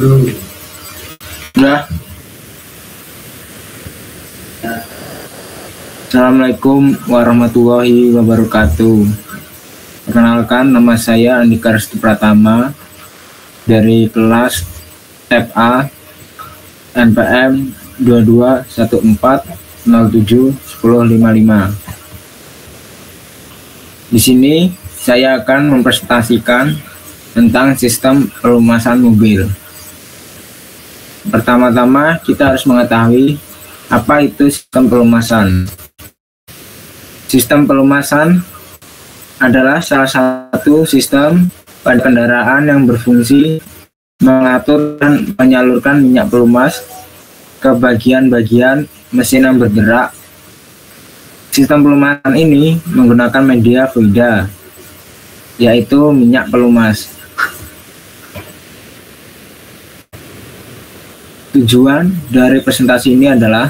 Udah. Assalamualaikum warahmatullahi wabarakatuh. Perkenalkan, nama saya Andika Restu Pratama dari kelas FA NPM 2214071055. Di sini saya akan mempresentasikan tentang sistem pelumasan mobil. Pertama-tama kita harus mengetahui apa itu sistem pelumasan. Sistem pelumasan adalah salah satu sistem pada kendaraan yang berfungsi mengatur dan menyalurkan minyak pelumas ke bagian-bagian mesin yang bergerak. Sistem pelumasan ini menggunakan media fluida, yaitu minyak pelumas. Tujuan dari presentasi ini adalah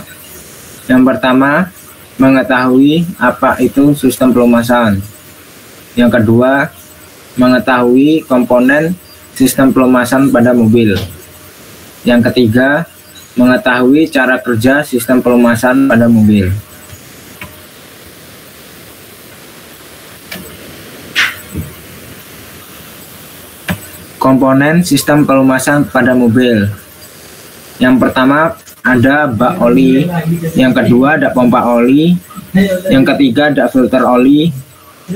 yang pertama, mengetahui apa itu sistem pelumasan. Yang kedua, mengetahui komponen sistem pelumasan pada mobil. Yang ketiga, mengetahui cara kerja sistem pelumasan pada mobil. Komponen sistem pelumasan pada mobil. Yang pertama ada bak oli, yang kedua ada pompa oli, yang ketiga ada filter oli,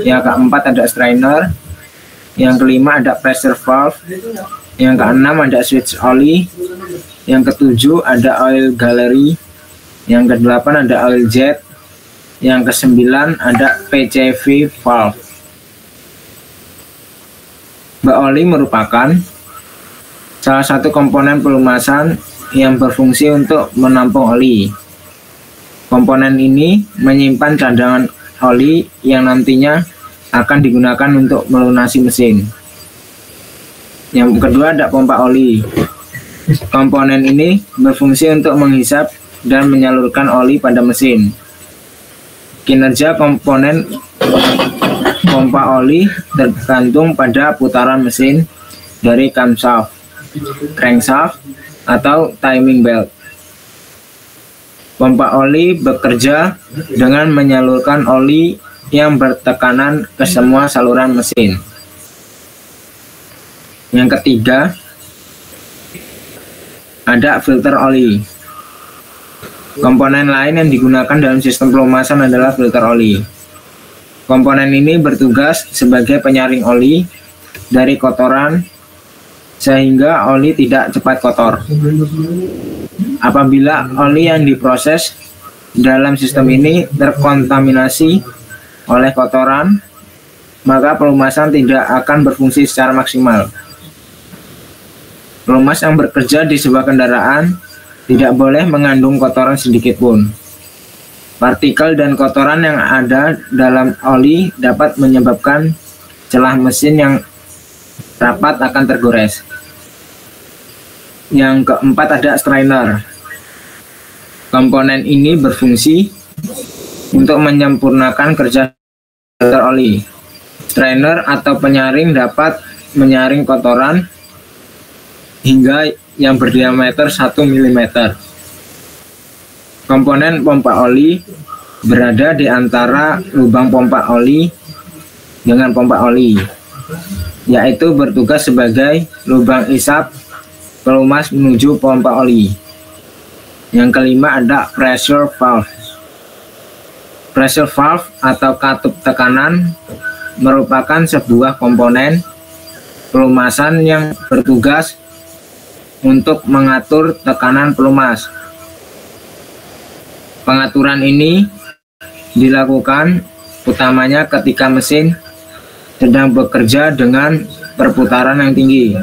yang keempat ada strainer, yang kelima ada pressure valve, yang keenam ada switch oli, yang ketujuh ada oil gallery, yang kedelapan ada oil jet, yang kesembilan ada PCV valve. Bak oli merupakan salah satu komponen pelumasan yang berfungsi untuk menampung oli. Komponen ini menyimpan cadangan oli yang nantinya akan digunakan untuk melunasi mesin. Yang kedua ada pompa oli. Komponen ini berfungsi untuk menghisap dan menyalurkan oli pada mesin. Kinerja komponen pompa oli tergantung pada putaran mesin dari camshaft, crankshaft, atau timing belt. Pompa oli bekerja dengan menyalurkan oli yang bertekanan ke semua saluran mesin. Yang ketiga, ada filter oli. Komponen lain yang digunakan dalam sistem pelumasan adalah filter oli. Komponen ini bertugas sebagai penyaring oli dari kotoran sehingga oli tidak cepat kotor. Apabila oli yang diproses dalam sistem ini terkontaminasi oleh kotoran, maka pelumasan tidak akan berfungsi secara maksimal. Pelumas yang bekerja di sebuah kendaraan tidak boleh mengandung kotoran sedikit pun. Partikel dan kotoran yang ada dalam oli dapat menyebabkan celah mesin yang rapat akan tergores. Yang keempat ada strainer. Komponen ini berfungsi untuk menyempurnakan kerja filter oli. Strainer atau penyaring dapat menyaring kotoran hingga yang berdiameter 1 mm. Komponen pompa oli berada di antara lubang pompa oli dengan pompa oli, yaitu bertugas sebagai lubang isap pelumas menuju pompa oli. Yang kelima ada pressure valve. Pressure valve atau katup tekanan merupakan sebuah komponen pelumasan yang bertugas untuk mengatur tekanan pelumas. Pengaturan ini dilakukan utamanya ketika mesin sedang bekerja dengan perputaran yang tinggi.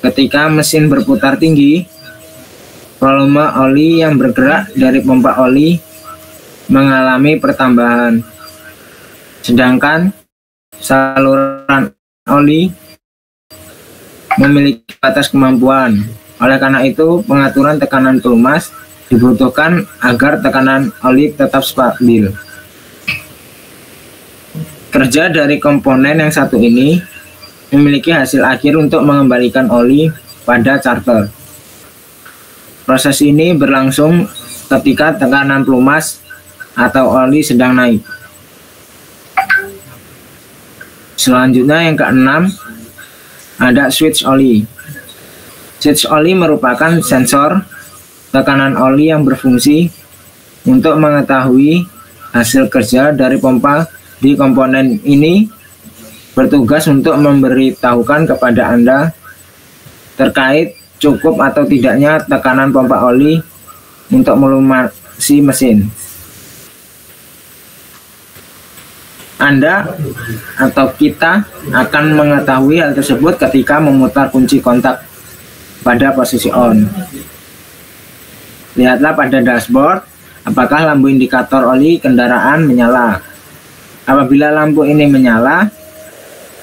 Ketika mesin berputar tinggi, volume oli yang bergerak dari pompa oli mengalami pertambahan. Sedangkan saluran oli memiliki batas kemampuan. Oleh karena itu, pengaturan tekanan pelumas dibutuhkan agar tekanan oli tetap stabil. Kerja dari komponen yang satu ini memiliki hasil akhir untuk mengembalikan oli pada charter. Proses ini berlangsung ketika tekanan pelumas atau oli sedang naik. Selanjutnya yang keenam, ada switch oli. Switch oli merupakan sensor tekanan oli yang berfungsi untuk mengetahui hasil kerja dari pompa di komponen ini, bertugas untuk memberitahukan kepada Anda terkait cukup atau tidaknya tekanan pompa oli untuk melumasi mesin. Anda atau kita akan mengetahui hal tersebut ketika memutar kunci kontak pada posisi on. Lihatlah pada dashboard apakah lampu indikator oli kendaraan menyala. Apabila lampu ini menyala,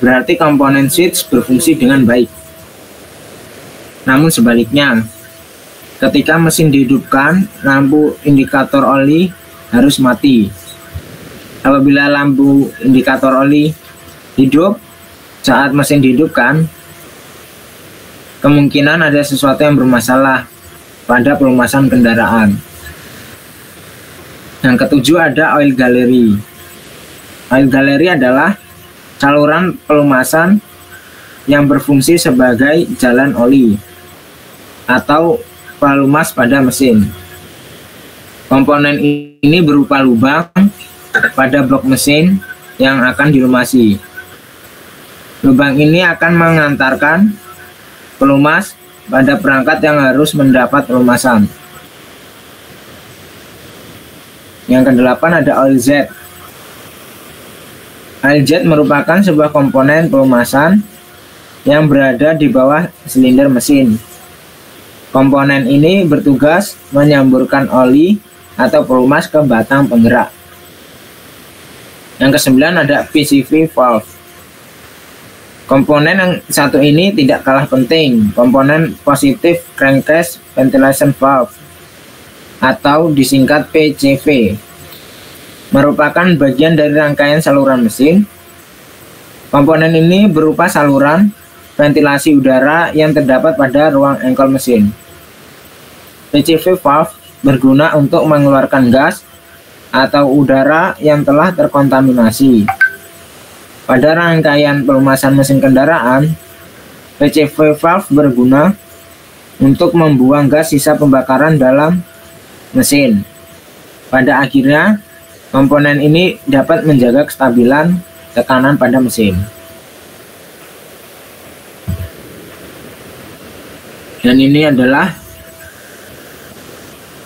berarti komponen switch berfungsi dengan baik. Namun sebaliknya, ketika mesin dihidupkan, lampu indikator oli harus mati. Apabila lampu indikator oli hidup saat mesin dihidupkan, kemungkinan ada sesuatu yang bermasalah pada pelumasan kendaraan. Yang ketujuh ada oil gallery. Oil gallery adalah saluran pelumasan yang berfungsi sebagai jalan oli atau pelumas pada mesin. Komponen ini berupa lubang pada blok mesin yang akan dilumasi. Lubang ini akan mengantarkan pelumas pada perangkat yang harus mendapat pelumasan. Yang kedelapan ada oil jet. Oil jet merupakan sebuah komponen pelumasan yang berada di bawah silinder mesin. Komponen ini bertugas menyamburkan oli atau pelumas ke batang penggerak. Yang kesembilan ada PCV valve. Komponen yang satu ini tidak kalah penting, komponen positive crankcase ventilation valve atau disingkat PCV. Merupakan bagian dari rangkaian saluran mesin. Komponen ini berupa saluran ventilasi udara yang terdapat pada ruang engkol mesin. PCV valve berguna untuk mengeluarkan gas atau udara yang telah terkontaminasi. Pada rangkaian pelumasan mesin kendaraan, PCV valve berguna untuk membuang gas sisa pembakaran dalam mesin. Pada akhirnya, komponen ini dapat menjaga kestabilan tekanan pada mesin. Dan ini adalah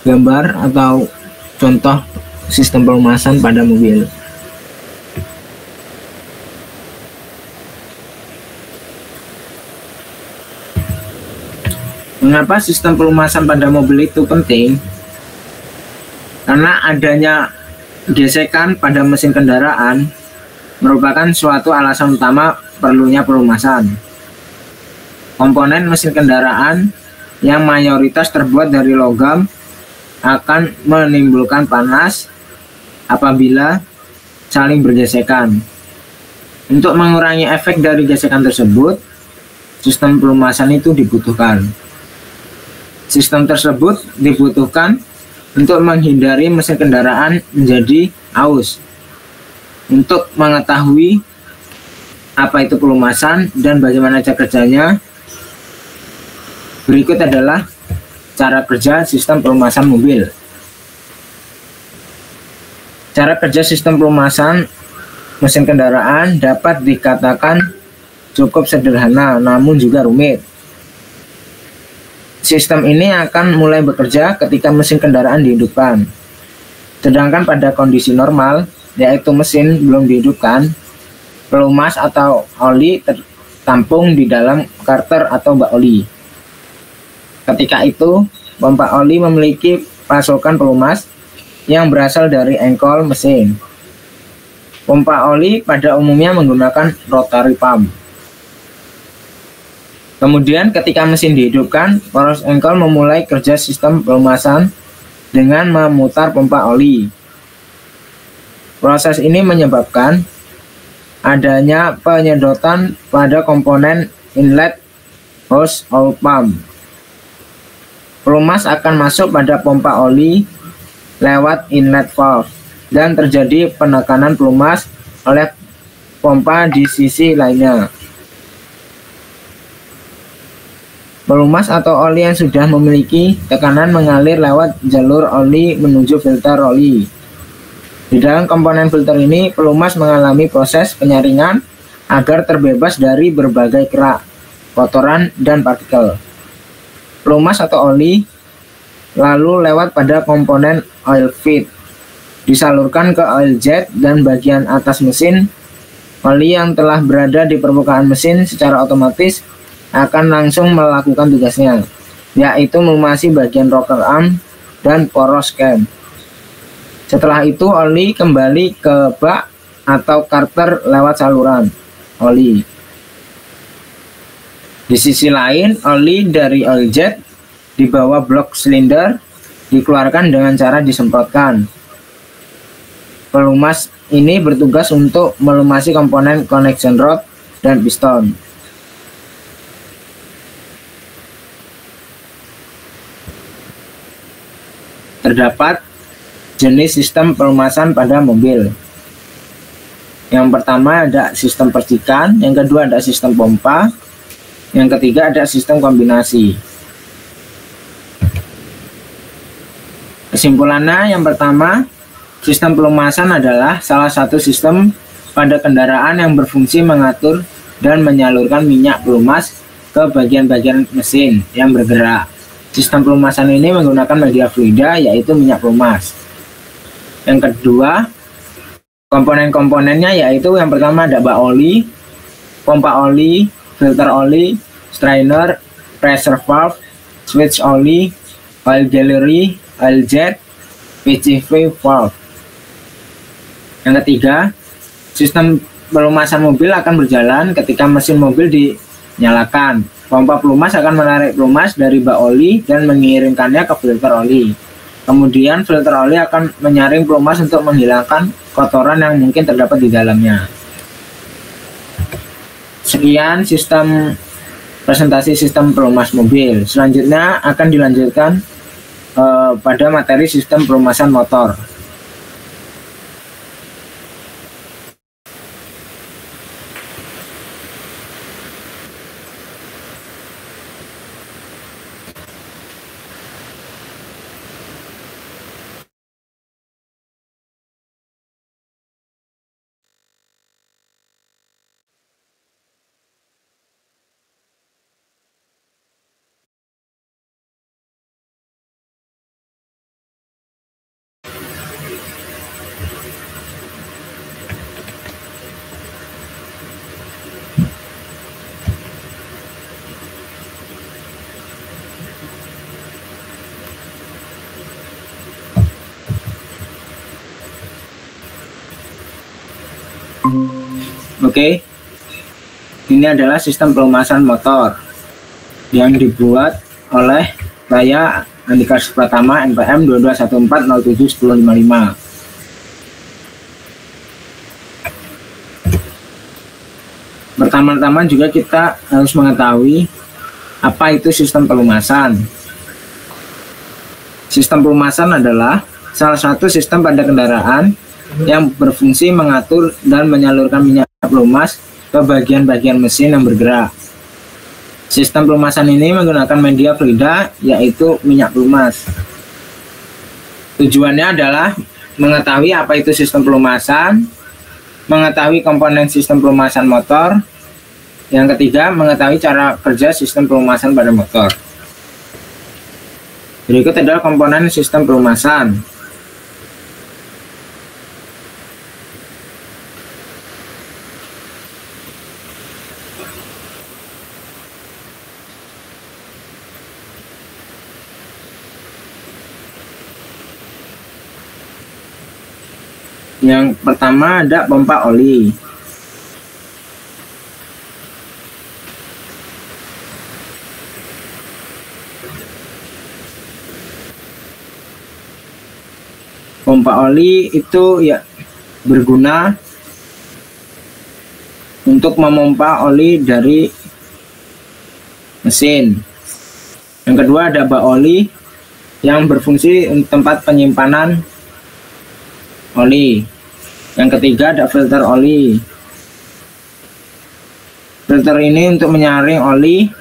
gambar atau contoh sistem pelumasan pada mobil. Mengapa sistem pelumasan pada mobil itu penting? Karena adanya gesekan pada mesin kendaraan merupakan suatu alasan utama perlunya pelumasan. Komponen mesin kendaraan yang mayoritas terbuat dari logam akan menimbulkan panas apabila saling bergesekan. Untuk mengurangi efek dari gesekan tersebut, sistem pelumasan itu dibutuhkan. Sistem tersebut dibutuhkan untuk menghindari mesin kendaraan menjadi aus. Untuk mengetahui apa itu pelumasan dan bagaimana cara kerjanya, berikut adalah cara kerja sistem pelumasan mobil. Cara kerja sistem pelumasan mesin kendaraan dapat dikatakan cukup sederhana namun juga rumit. Sistem ini akan mulai bekerja ketika mesin kendaraan dihidupkan. Sedangkan pada kondisi normal, yaitu mesin belum dihidupkan, pelumas atau oli tertampung di dalam karter atau bak oli. Ketika itu, pompa oli memiliki pasokan pelumas yang berasal dari engkol mesin. Pompa oli pada umumnya menggunakan rotary pump. Kemudian ketika mesin dihidupkan, poros engkol memulai kerja sistem pelumasan dengan memutar pompa oli. Proses ini menyebabkan adanya penyedotan pada komponen inlet hose or pump. Pelumas akan masuk pada pompa oli lewat inlet valve dan terjadi penekanan pelumas oleh pompa di sisi lainnya. Pelumas atau oli yang sudah memiliki tekanan mengalir lewat jalur oli menuju filter oli. Di dalam komponen filter ini, pelumas mengalami proses penyaringan agar terbebas dari berbagai kerak, kotoran, dan partikel. Pelumas atau oli lalu lewat pada komponen oil feed, disalurkan ke oil jet dan bagian atas mesin. Oli yang telah berada di permukaan mesin secara otomatis akan langsung melakukan tugasnya, yaitu melumasi bagian rocker arm dan poros cam. Setelah itu oli kembali ke bak atau karter lewat saluran oli. Di sisi lain, oli dari oil jet di bawah blok silinder dikeluarkan dengan cara disemprotkan. Pelumas ini bertugas untuk melumasi komponen connection rod dan piston. Terdapat jenis sistem pelumasan pada mobil. Yang pertama ada sistem percikan, yang kedua ada sistem pompa, yang ketiga ada sistem kombinasi. Kesimpulannya, yang pertama, sistem pelumasan adalah salah satu sistem pada kendaraan yang berfungsi mengatur dan menyalurkan minyak pelumas ke bagian-bagian mesin yang bergerak. Sistem pelumasan ini menggunakan media fluida, yaitu minyak pelumas. Yang kedua, komponen-komponennya yaitu yang pertama ada bak oli, pompa oli, filter oli, strainer, pressure valve, switch oli, oil gallery, oil jet, PCV valve. Yang ketiga, sistem pelumasan mobil akan berjalan ketika mesin mobil dinyalakan. Pompa pelumas akan menarik pelumas dari bak oli dan mengirimkannya ke filter oli. Kemudian filter oli akan menyaring pelumas untuk menghilangkan kotoran yang mungkin terdapat di dalamnya. Sekian presentasi sistem pelumas mobil. Selanjutnya akan dilanjutkan pada materi sistem pelumasan motor. Oke, ini adalah sistem pelumasan motor yang dibuat oleh saya Andika Pratama NPM 2214071055. Pertama-tama juga kita harus mengetahui apa itu sistem pelumasan. Sistem pelumasan adalah salah satu sistem pada kendaraan yang berfungsi mengatur dan menyalurkan minyak pelumas ke bagian-bagian mesin yang bergerak. Sistem pelumasan ini menggunakan media fluida, yaitu minyak pelumas. Tujuannya adalah mengetahui apa itu sistem pelumasan, mengetahui komponen sistem pelumasan motor, yang ketiga mengetahui cara kerja sistem pelumasan pada motor. Berikut adalah komponen sistem pelumasan. Yang pertama ada pompa oli. Pompa oli itu ya berguna untuk memompa oli dari mesin. Yang kedua ada bak oli yang berfungsi tempat penyimpanan oli. Yang ketiga ada filter oli. Filter ini untuk menyaring oli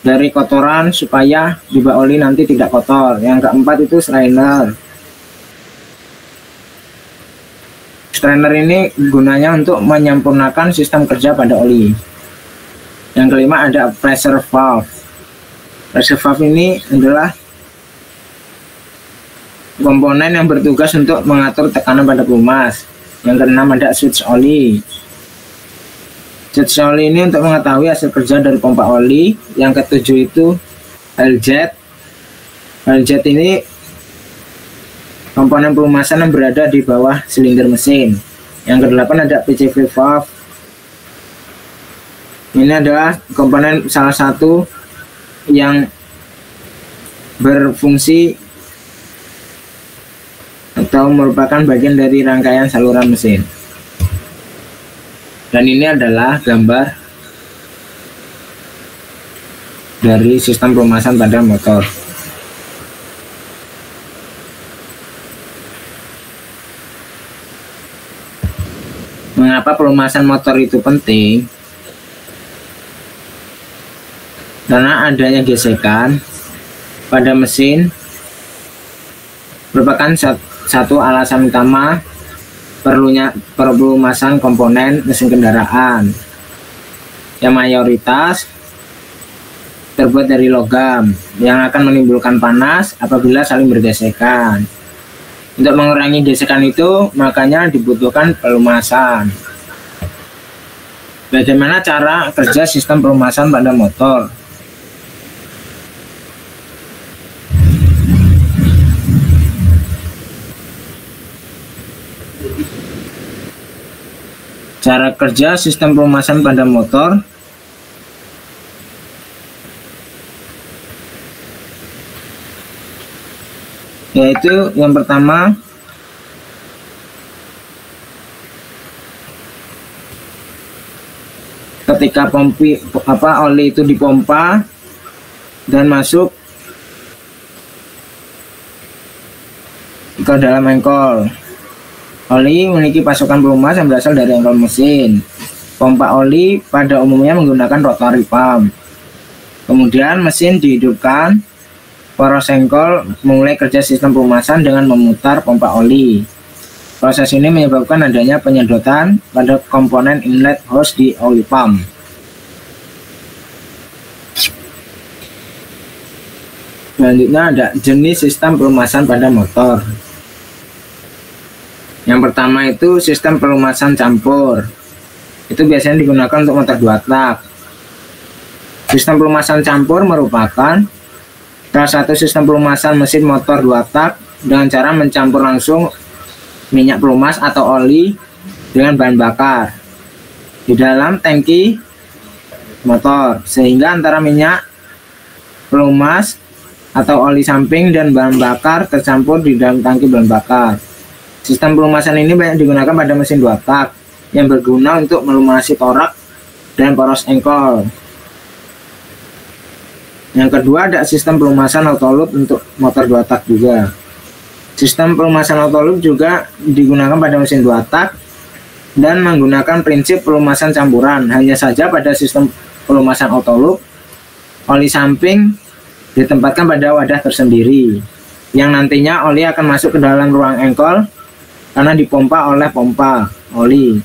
dari kotoran supaya di bak oli nanti tidak kotor. Yang keempat itu strainer. Strainer ini gunanya untuk menyempurnakan sistem kerja pada oli. Yang kelima ada pressure valve. Pressure valve ini adalah komponen yang bertugas untuk mengatur tekanan pada pelumas. Yang keenam ada switch oli. Switch oli ini untuk mengetahui hasil kerja dari pompa oli. Yang ketujuh itu L-jet. L-jet ini komponen pelumasan yang berada di bawah silinder mesin. Yang kedelapan ada PCV valve. Ini adalah komponen salah satu yang berfungsi atau merupakan bagian dari rangkaian saluran mesin. Dan ini adalah gambar dari sistem pelumasan pada motor. Mengapa pelumasan motor itu penting? Karena adanya gesekan pada mesin merupakan satu alasan utama perlunya pelumasan komponen mesin kendaraan yang mayoritas terbuat dari logam yang akan menimbulkan panas apabila saling bergesekan. Untuk mengurangi gesekan itu, makanya dibutuhkan pelumasan. Bagaimana cara kerja sistem pelumasan pada motor? Cara kerja sistem pelumasan pada motor yaitu yang pertama ketika oli itu dipompa dan masuk ke dalam engkol. Oli memiliki pasokan pelumas yang berasal dari engkol mesin. Pompa oli pada umumnya menggunakan rotary pump. Kemudian mesin dihidupkan, poros engkol memulai kerja sistem pelumasan dengan memutar pompa oli. Proses ini menyebabkan adanya penyedotan pada komponen inlet hose di oli pump. Selanjutnya ada jenis sistem pelumasan pada motor. Yang pertama itu sistem pelumasan campur. Itu biasanya digunakan untuk motor 2 tak. Sistem pelumasan campur merupakan salah satu sistem pelumasan mesin motor 2 tak dengan cara mencampur langsung minyak pelumas atau oli dengan bahan bakar di dalam tangki motor, sehingga antara minyak pelumas atau oli samping dan bahan bakar tercampur di dalam tangki bahan bakar. Sistem pelumasan ini banyak digunakan pada mesin 2 tak yang berguna untuk melumasi torak dan poros engkol. Yang kedua ada sistem pelumasan auto loop untuk motor 2 tak juga. Sistem pelumasan auto loop juga digunakan pada mesin 2 tak dan menggunakan prinsip pelumasan campuran. Hanya saja pada sistem pelumasan auto loop, oli samping ditempatkan pada wadah tersendiri yang nantinya oli akan masuk ke dalam ruang engkol karena dipompa oleh pompa oli.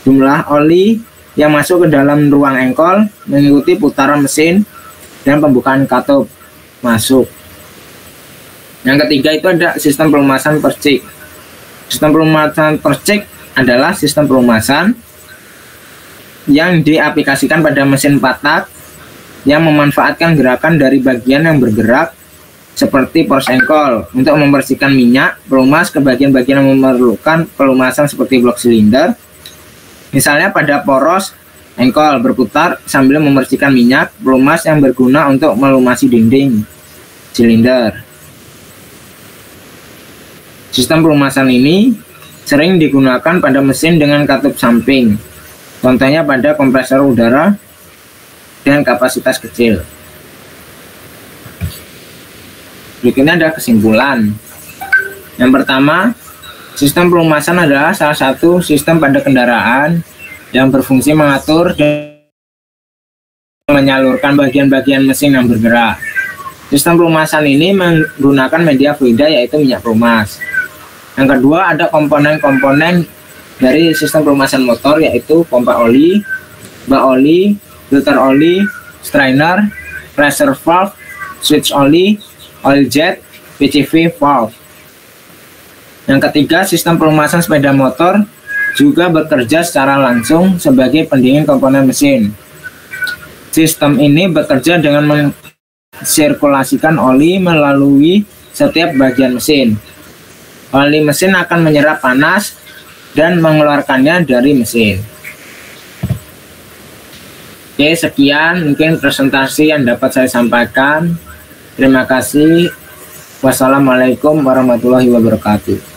Jumlah oli yang masuk ke dalam ruang engkol mengikuti putaran mesin dan pembukaan katup masuk. Yang ketiga itu ada sistem pelumasan percik. Sistem pelumasan percik adalah sistem pelumasan yang diaplikasikan pada mesin 4 tak yang memanfaatkan gerakan dari bagian yang bergerak seperti poros engkol untuk membersihkan minyak pelumas ke bagian-bagian yang memerlukan pelumasan seperti blok silinder. Misalnya pada poros engkol berputar sambil membersihkan minyak pelumas yang berguna untuk melumasi dinding silinder. Sistem pelumasan ini sering digunakan pada mesin dengan katup samping, contohnya pada kompresor udara dengan kapasitas kecil. Berikutnya ada kesimpulan. Yang pertama, sistem pelumasan adalah salah satu sistem pada kendaraan yang berfungsi mengatur dan menyalurkan bagian-bagian mesin yang bergerak. Sistem pelumasan ini menggunakan media fluida yaitu minyak pelumas. Yang kedua, ada komponen-komponen dari sistem pelumasan motor yaitu pompa oli, bak oli, filter oli, strainer, pressure valve, switch oli, oil jet, PCV valve. Yang ketiga, sistem pelumasan sepeda motor juga bekerja secara langsung sebagai pendingin komponen mesin. Sistem ini bekerja dengan mensirkulasikan oli melalui setiap bagian mesin. Oli mesin akan menyerap panas dan mengeluarkannya dari mesin. Oke, sekian mungkin presentasi yang dapat saya sampaikan. Terima kasih. Wassalamualaikum warahmatullahi wabarakatuh.